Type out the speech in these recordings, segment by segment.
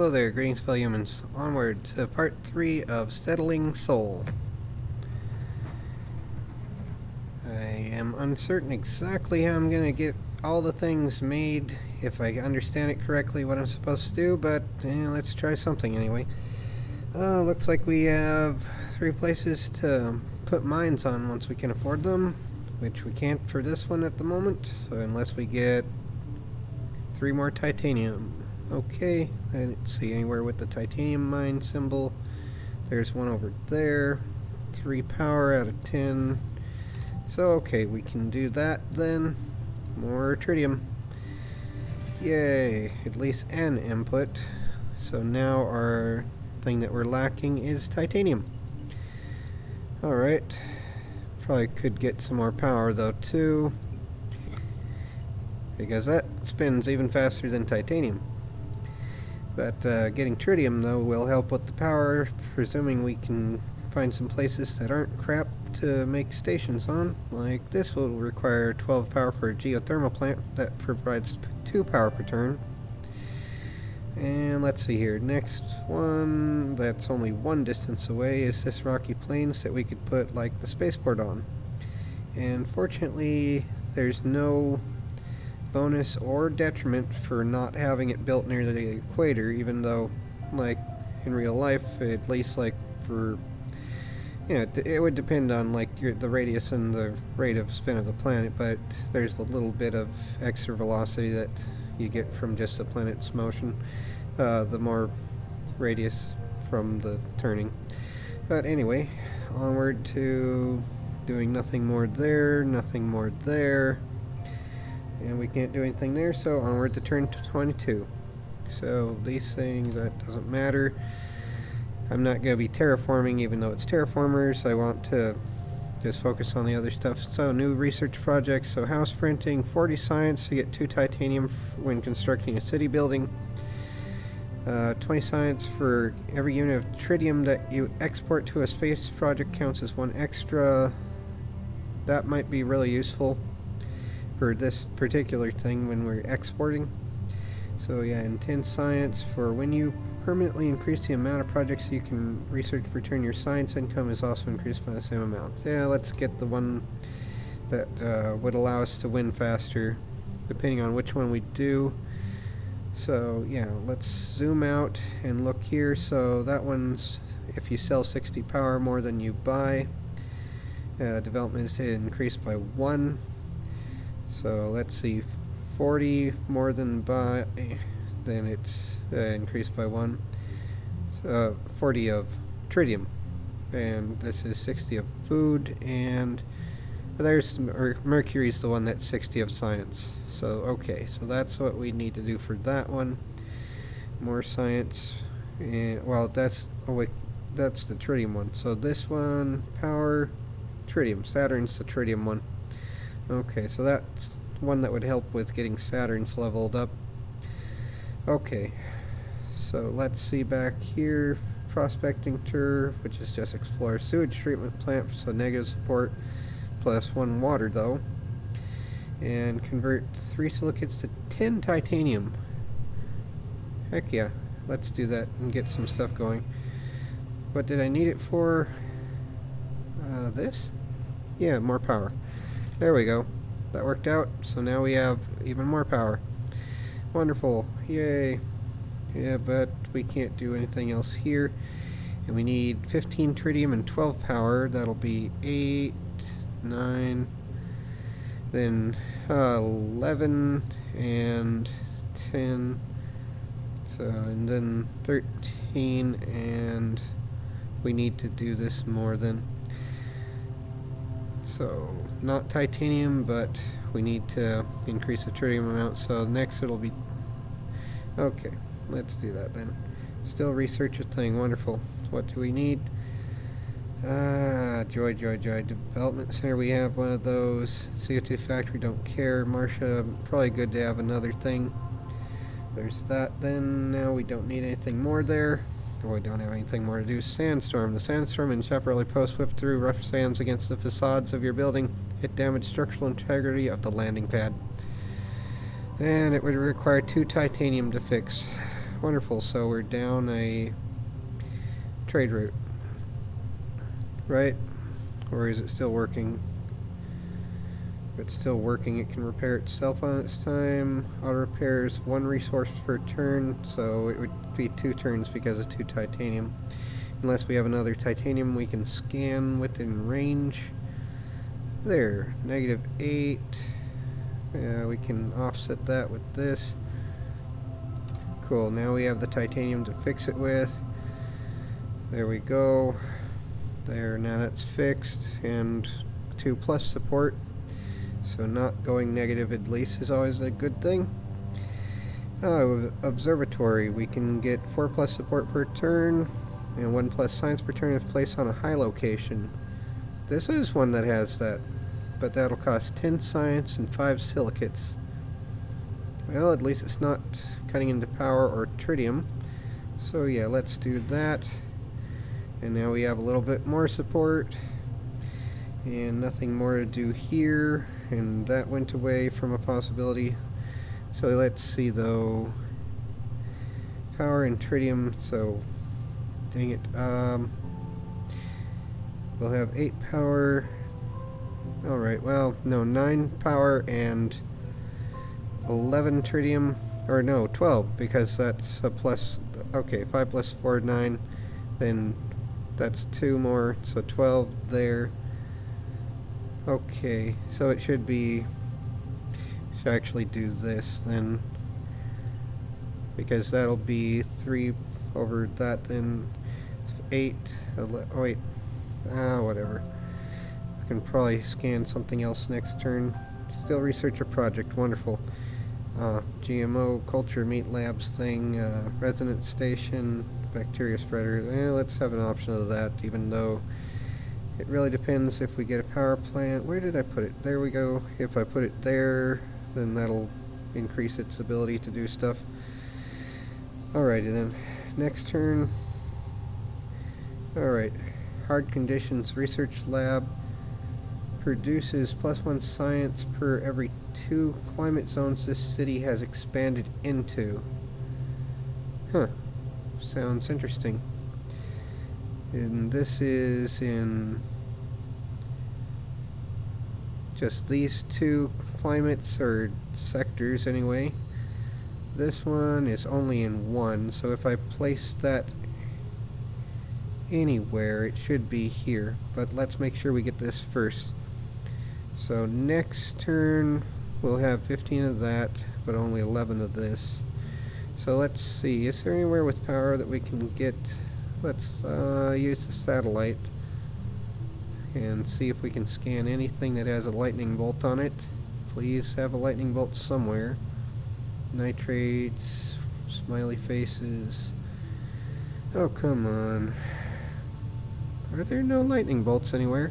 Hello there, greetings fellow humans. Onward to part 3 of Settling Soul. I am uncertain exactly how I'm going to get all the things made, if I understand it correctly what I'm supposed to do, but let's try something anyway. Looks like we have 3 places to put mines on once we can afford them, which we can't for this one at the moment, so unless we get 3 more titanium. Okay, I didn't see anywhere with the titanium mine symbol. There's one over there. 3 power out of 10. So okay, we can do that then. More tritium. Yay, at least an input. So now our thing that we're lacking is titanium. Alright, probably could get some more power though too, because that spins even faster than titanium. But getting tritium though will help with the power, presuming we can find some places that aren't crap to make stations on. Like this will require 12 power for a geothermal plant that provides 2 power per turn. And let's see here, next one that's only 1 distance away is this rocky plains that we could put like the spaceport on. And fortunately there's no bonus or detriment for not having it built near the equator, even though like in real life, at least like for it would depend on like the radius and the rate of spin of the planet, but there's a little bit of extra velocity that you get from just the planet's motion, the more radius from the turning. But anyway, onward to doing nothing more there, nothing more there. And we can't do anything there, so onward to turn 22. So these things, that doesn't matter. I'm not going to be terraforming, even though it's Terraformers. I want to just focus on the other stuff. So new research projects. So house printing, 40 science to get 2 titanium when constructing a city building. 20 science for every unit of tritium that you export to a space project counts as 1 extra. That might be really useful for this particular thing when we're exporting. So yeah, and 10 science for when you permanently increase the amount of projects you can research for turn, your science income is also increased by the same amount. Yeah, let's get the one that would allow us to win faster, depending on which one we do. So yeah, let's zoom out and look here. So that one's if you sell 60 power more than you buy, development is increased by 1. So let's see, 40 more than buy, then it's increased by 1. So 40 of tritium, and this is 60 of food, and there's mercury's the one that's 60 of science. So okay, so that's what we need to do for that one. More science, and well, that's that's the tritium one. So this one, power, tritium. Saturn's the tritium one. Okay, so that's one that would help with getting Saturn's leveled up. Okay, so let's see back here. Prospecting turf, which is just explore. Sewage treatment plant, so negative support, plus 1 water though. And convert 3 silicates to 10 titanium. Heck yeah, let's do that and get some stuff going. What did I need it for? This? Yeah, more power. There we go. That worked out. So now we have even more power. Wonderful. Yay. Yeah, but we can't do anything else here. And we need 15 tritium and 12 power. That'll be 8, 9, then 11 and 10. So, and then 13, and we need to do this more than. So, not titanium, but we need to increase the tritium amount, so next it'll be. Okay, let's do that then. Still research a thing, wonderful. What do we need? Joy. Development center, we have one of those. CO2 factory, don't care. Marcia, probably good to have another thing. There's that then. Now we don't need anything more there. We don't have anything more to do. Sandstorm. The sandstorm and chaparral posts whip through rough sands against the facades of your building. It damaged structural integrity of the landing pad. And it would require 2 titanium to fix. wonderful. So we're down a trade route, right? Or is it still working? If it's still working, it can repair itself on its time. Auto repairs 1 resource per turn, so it would be 2 turns because of 2 titanium. Unless we have another titanium we can scan within range. There, -8. Yeah, we can offset that with this. Cool, now we have the titanium to fix it with. There we go. There, now that's fixed, and 2+ support. So not going negative at least is always a good thing. Observatory, we can get 4+ support per turn, and 1+ science per turn if placed on a high location. This is one that has that, but that'll cost 10 science and 5 silicates. Well, at least it's not cutting into power or tritium. So yeah, let's do that. And now we have a little bit more support. And nothing more to do here. And that went away from a possibility. So let's see though. Power and tritium, so dang it. We'll have 8 power. Alright, well, no, 9 power and 11 tritium, or no, 12, because that's a plus, okay, 5 plus 4, 9, then that's 2 more, so 12 there. Okay, so it should actually do this then, because that'll be 3 over that, then 8, 11, oh wait, whatever. I can probably scan something else next turn. Still research a project, wonderful. GMO culture meat labs thing, resonance station, bacteria spreader. Let's have an option of that, even though it really depends if we get a power plant. Where did I put it? There we go. If I put it there, then that'll increase its ability to do stuff. Alrighty then. Next turn. Alright. Hard conditions research lab produces +1 science per every 2 climate zones this city has expanded into. Huh. Sounds interesting. And this is in just these 2 climates, or sectors anyway. This one is only in 1, so if I place that anywhere, it should be here. But let's make sure we get this first. So next turn we'll have 15 of that, but only 11 of this. So let's see, is there anywhere with power that we can get? Let's use the satellite and see if we can scan anything that has a lightning bolt on it. Please have a lightning bolt somewhere. Nitrates, smiley faces. Oh, come on. Are there no lightning bolts anywhere?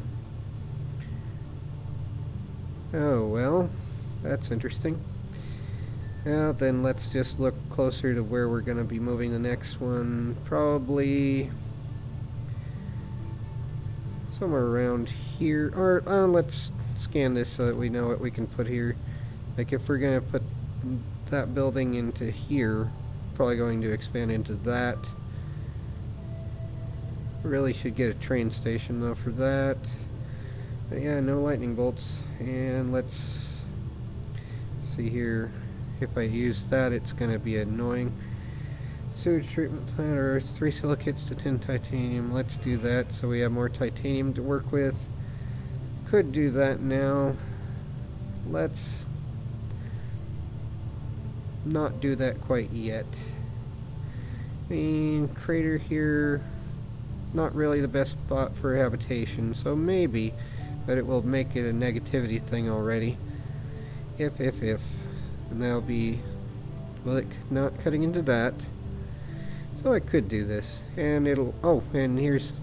Oh, well, that's interesting. Well, then let's just look closer to where we're going to be moving the next one. Probably somewhere around here. Or let's scan this so that we know what we can put here. Like if we're going to put that building into here, probably going to expand into that. Really should get a train station though for that. But yeah, no lightning bolts. And let's see here. If I use that, it's going to be annoying. Sewage treatment plant, or 3 silicates to 10 titanium. Let's do that so we have more titanium to work with. Could do that now. Let's not do that quite yet. And crater here, not really the best spot for habitation, so maybe, but it will make it a negativity thing already. If. And that'll be, well, it not cutting into that. So I could do this. And it'll, oh, and here's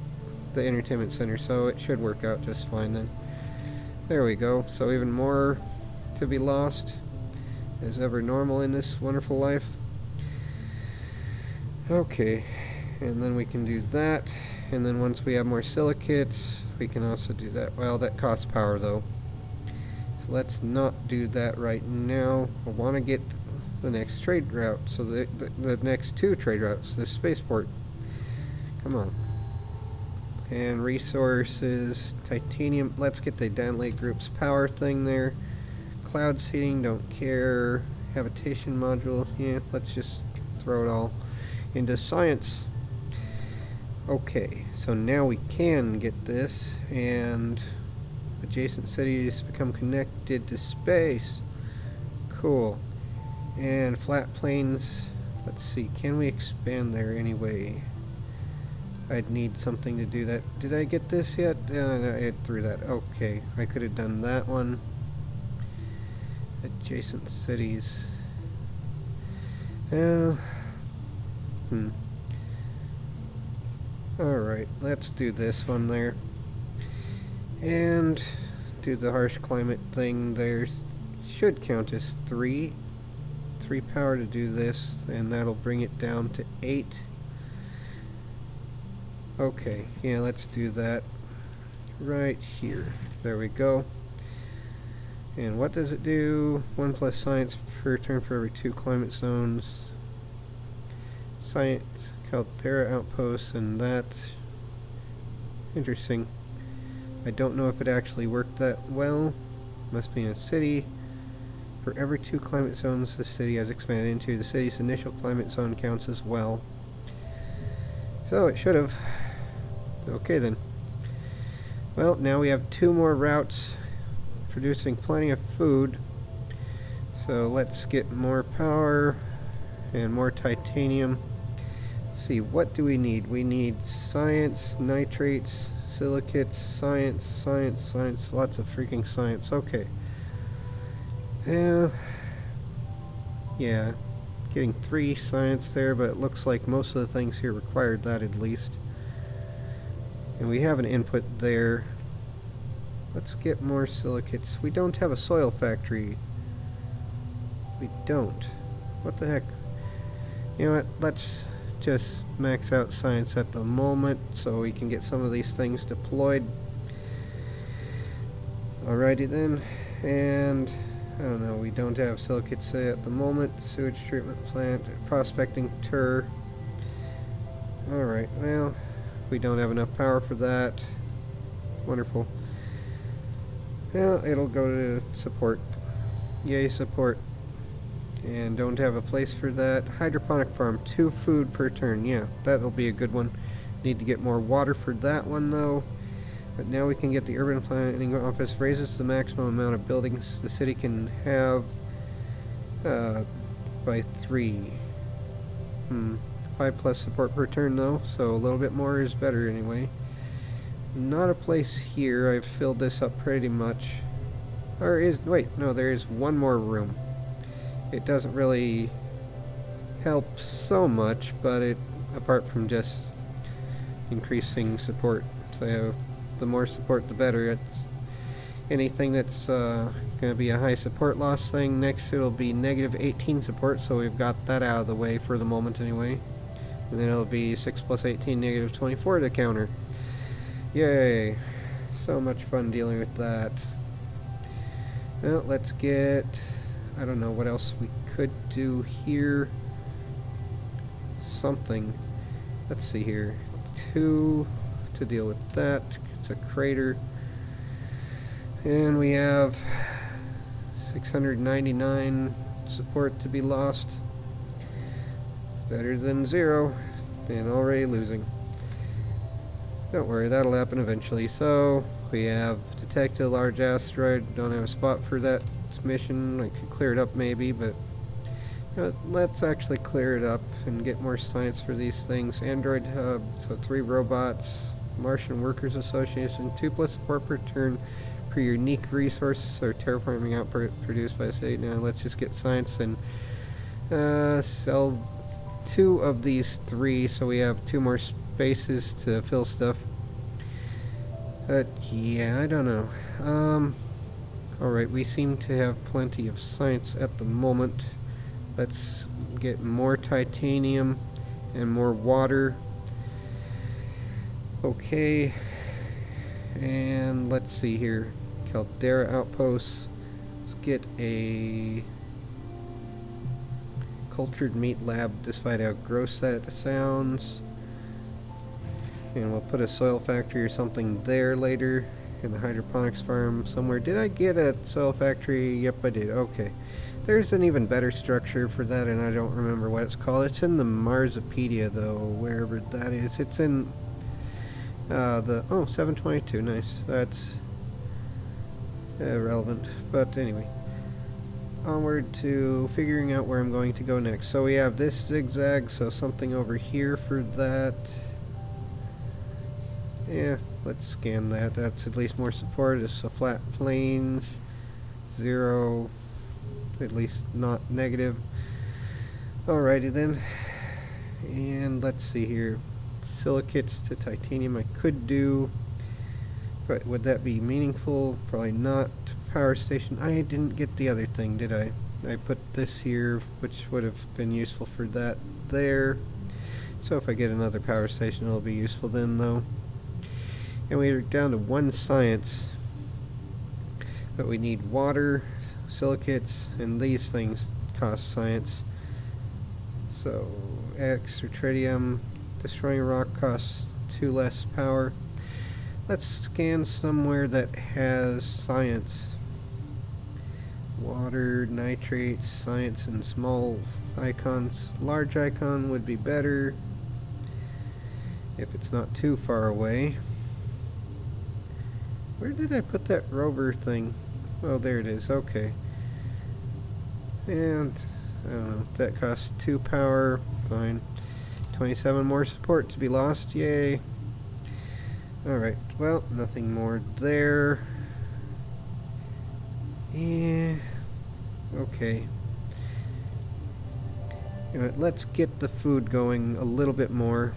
the entertainment center, so it should work out just fine then. There we go. So even more to be lost as ever normal in this wonderful life. Okay, and then we can do that. And then once we have more silicates, we can also do that. Well, that costs power though. So let's not do that right now. I want to get the next trade route. So the next two trade routes, the spaceport. Come on. And resources, titanium. Let's get the Danley Group's power thing there. Cloud seeding, don't care. Habitation module, yeah, let's just throw it all into science. Okay, so now we can get this, and adjacent cities become connected to space. Cool. And flat plains, let's see, can we expand there anyway? I'd need something to do that. Did I get this yet? I threw that. Okay, I could have done that one. Adjacent cities. Alright, let's do this one there. And do the harsh climate thing there. Should count as 3 power to do this, and that'll bring it down to 8. Okay, yeah, let's do that right here. There we go. And what does it do? 1 plus science per turn for every 2 climate zones. Science called Terra Outposts, and that's interesting. I don't know if it actually worked that well. Must be in a city. For every 2 climate zones the city has expanded into, the city's initial climate zone counts as well. So it should have. Okay then. Well, now we have 2 more routes producing plenty of food. So let's get more power and more titanium. Let's see, what do we need? We need science, nitrates, silicates, science, lots of freaking science. Okay. Yeah, getting 3 science there, but it looks like most of the things here required that at least. And we have an input there. Let's get more silicates. We don't have a soil factory. We don't. What the heck? You know what? Let's just max out science at the moment so we can get some of these things deployed. Alrighty then. And I don't know, we don't have silicates at the moment. Sewage treatment plant, prospecting tur. Alright, well, we don't have enough power for that. Wonderful. Well, it'll go to support. Yay, support. And don't have a place for that. Hydroponic farm, 2 food per turn. Yeah, that'll be a good one. Need to get more water for that one though. But now we can get the urban planning office, raises the maximum amount of buildings the city can have by 3. 5 plus support per turn though, so a little bit more is better anyway. Not a place here. I've filled this up pretty much. Or is, wait, no, there is 1 more room. It doesn't really help so much, but it, apart from just increasing support, so the more support the better. It's anything that's going to be a high support loss thing. Next it'll be negative 18 support, so we've got that out of the way for the moment anyway. And then it'll be 6 plus 18, negative 24 to counter. Yay! So much fun dealing with that. Well, let's get, I don't know what else we could do here. Something. Let's see here. 2 to deal with that. It's a crater. And we have 699 support to be lost. Better than 0. And already losing. Don't worry, that'll happen eventually. So, we have detected a large asteroid. Don't have a spot for that mission. I could clear it up maybe, but let's actually clear it up and get more science for these things. Android hub, so 3 robots. Martian Workers Association, 2 plus support per turn per unique resource or terraforming output produced by the city. Now let's just get science and sell 2 of these 3, so we have 2 more spaces to fill stuff. But yeah, I don't know. Alright, we seem to have plenty of science at the moment. Let's get more titanium and more water. Okay, and let's see here. Caldera Outposts. Let's get a cultured meat lab, despite how gross that sounds. And we'll put a soil factory or something there later in the hydroponics farm somewhere. Did I get a soil factory? Yep, I did. Okay. There's an even better structure for that, and I don't remember what it's called. It's in the Marsopedia, though, wherever that is. It's in oh, 722. Nice. That's irrelevant. But anyway, onward to figuring out where I'm going to go next. So we have this zigzag, so something over here for that. Yeah, let's scan that. That's at least more support. It's a flat plains, 0, at least not negative. Alrighty then. And let's see here. Silicates to titanium I could do, but would that be meaningful? Probably not. Power station. I didn't get the other thing, did I? I put this here, which would have been useful for that there. So if I get another power station, it'll be useful then, though. And we're down to 1 science, but we need water, silicates, and these things cost science. So extra tritium, destroying rock costs 2 less power. Let's scan somewhere that has science. Water, nitrates, science, and small icons. Large icon would be better if it's not too far away. Where did I put that rover thing? Oh, there it is. Okay. And I don't know. That costs 2 power. Fine. 27 more support to be lost. Yay. Alright. Well, nothing more there. Yeah. Okay. Let's get the food going a little bit more.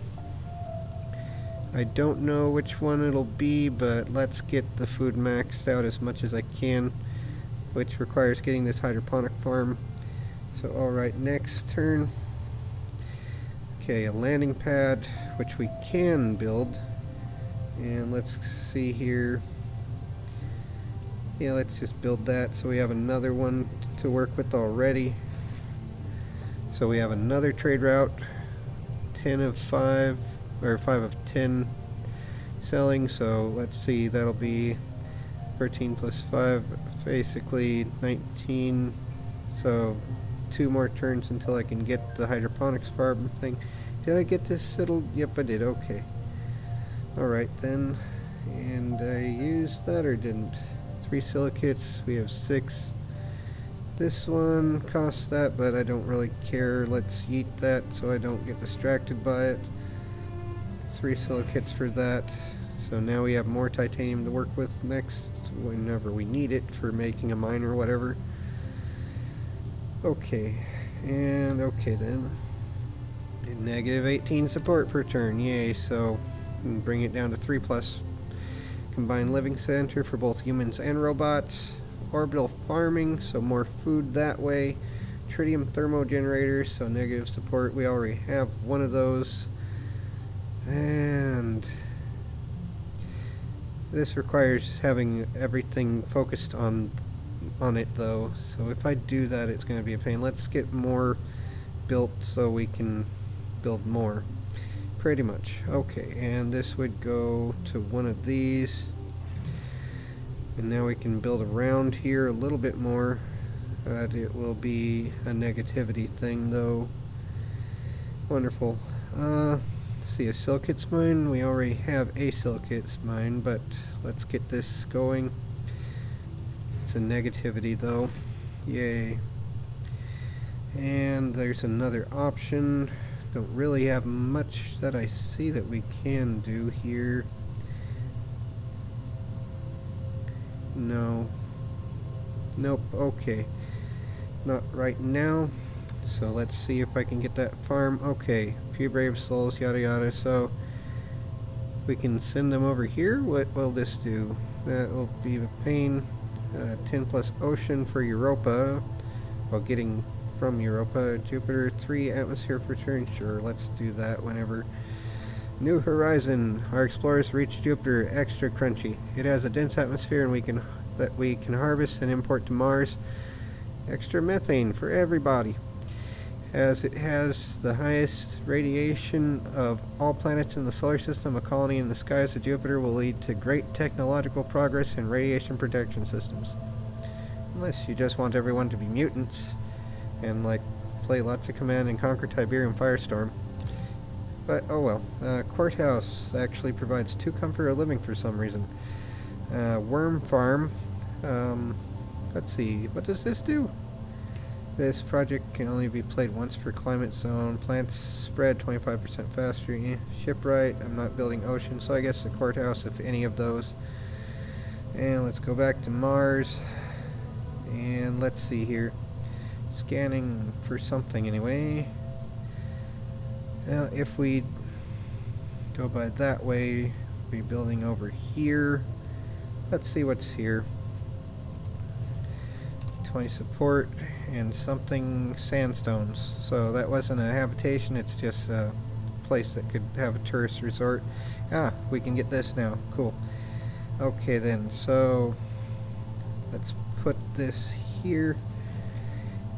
I don't know which one it'll be, but let's get the food maxed out as much as I can, which requires getting this hydroponic farm. So alright, next turn. Okay, a landing pad, which we can build. And let's see here. Yeah, let's just build that so we have another one to work with already. So we have another trade route, 10 of 5. Or 5 of 10 selling, so let's see, that'll be 13 plus 5, basically 19, so 2 more turns until I can get the hydroponics farm thing. Did I get this settled? Yep, I did. Okay. Alright then, and I used that or didn't? 3 silicates, we have 6. This one costs that, but I don't really care. Let's yeet that so I don't get distracted by it. 3 silicates for that. So now we have more titanium to work with next, whenever we need it for making a mine or whatever. Okay, and okay then. Negative 18 support per turn, yay, so bring it down to 3 plus. Combined living center for both humans and robots. Orbital farming, so more food that way. Tritium thermo generators, so negative support. We already have one of those. And this requires having everything focused on it though, so if I do that it's going to be a pain. Let's get more built so we can build more, pretty much. Okay, and this would go to one of these, and now we can build around here a little bit more, but it will be a negativity thing though. Wonderful. See, a silicates mine. We already have a silicates mine, but let's get this going. It's a negativity though. Yay. And there's another option. Don't really have much that I see that we can do here. No. Nope. Okay. Not right now. So let's see if I can get that farm. Okay, few brave souls, yada yada. So we can send them over here. What will this do? That will be a pain. 10 plus ocean for Europa. While getting from Europa. Jupiter, 3 atmosphere per turn. Sure, let's do that whenever. New horizon. Our explorers reach Jupiter. Extra crunchy. It has a dense atmosphere, and we can harvest and import to Mars. Extra methane for everybody. As it has the highest radiation of all planets in the solar system, a colony in the skies of Jupiter will lead to great technological progress in radiation protection systems. Unless you just want everyone to be mutants and, like, play lots of Command and Conquer Tiberium Firestorm. But, oh well. Courthouse actually provides 2 comfort of living for some reason. Worm Farm. Let's see. What does this do? This project can only be played once per climate zone. Plants spread 25% faster. Shipwright. I'm not building ocean, so I guess the courthouse, if any of those. And let's go back to Mars. And let's see here. Scanning for something anyway. Now, if we go by that way, we'll be building over here. Let's see what's here. 20 support and something sandstones. So that wasn't a habitation, it's just a place that could have a tourist resort. Ah, we can get this now. Cool. Okay then, so let's put this here.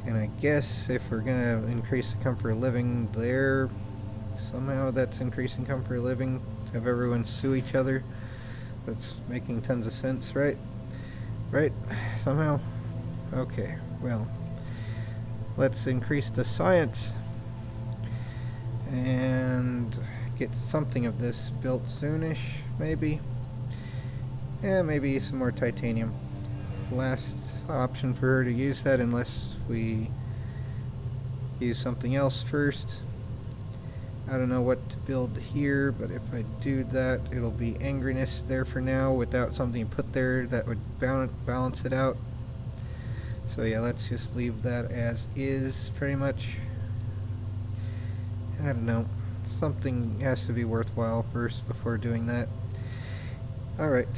And I guess if we're gonna increase the comfort of living there, somehow that's increasing comfort of living. Have everyone sue each other. That's making tons of sense, right? Right? Somehow? Okay, well, let's increase the science and get something of this built soonish, maybe. Yeah, maybe some more titanium. Last option for her to use that, unless we use something else first. I don't know what to build here, but if I do that, it'll be angriness there for now without something put there that would balance it out. So yeah, let's just leave that as is, pretty much. I don't know. Something has to be worthwhile first before doing that. Alright,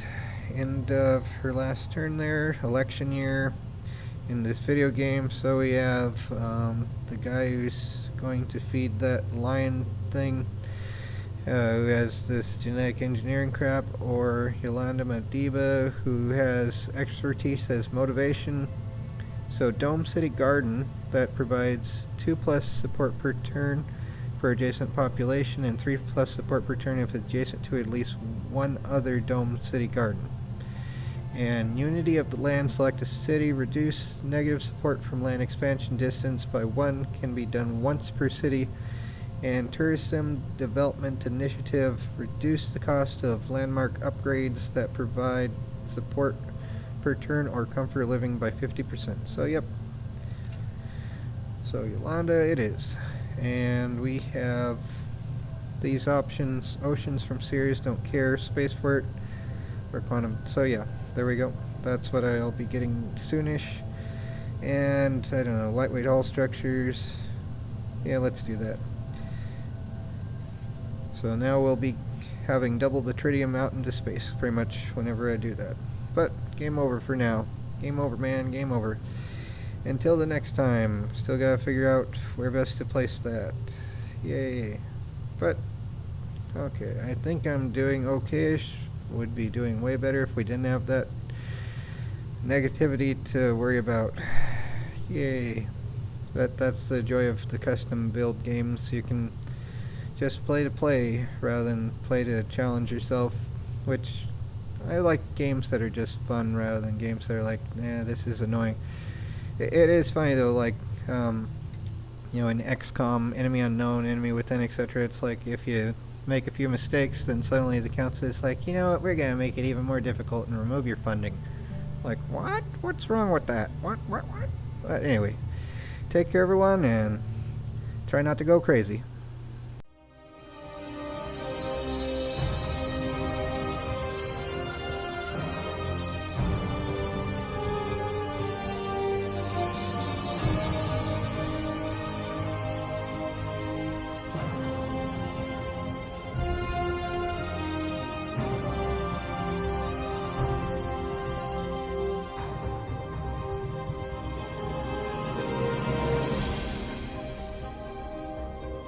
end of her last turn there, election year in this video game. So we have the guy who's going to feed that lion thing, who has this genetic engineering crap, or Yolanda Madiba, who has expertise as motivation. So Dome City Garden, that provides 2+ support per turn for adjacent population, and 3+ support per turn if adjacent to at least one other Dome City Garden. And unity of the land, select a city, reduce negative support from land expansion distance by 1, can be done once per city. And tourism development initiative, reduce the cost of landmark upgrades that provide support per turn or comfort of living by 50%. So yep. So Yolanda it is. And we have these options: oceans from Sirius, don't care, spaceport or quantum. So yeah, there we go. That's what I'll be getting soonish. And I don't know, lightweight hull structures. Yeah, let's do that. So now we'll be having double the tritium out into space pretty much whenever I do that. But game over for now. Game over, man, game over. Until the next time, still gotta figure out where best to place that. Yay. But okay, I think I'm doing okayish. Would be doing way better if we didn't have that negativity to worry about. Yay. That's the joy of the custom build games. You can just play to play rather than play to challenge yourself, which I like games that are just fun rather than games that are like, nah, this is annoying. It is funny though, like, you know, in XCOM, Enemy Unknown, Enemy Within, etc., it's like if you make a few mistakes, then suddenly the council is like, you know what, we're gonna make it even more difficult and remove your funding. Like, what? What's wrong with that? What? But anyway, take care everyone, and try not to go crazy.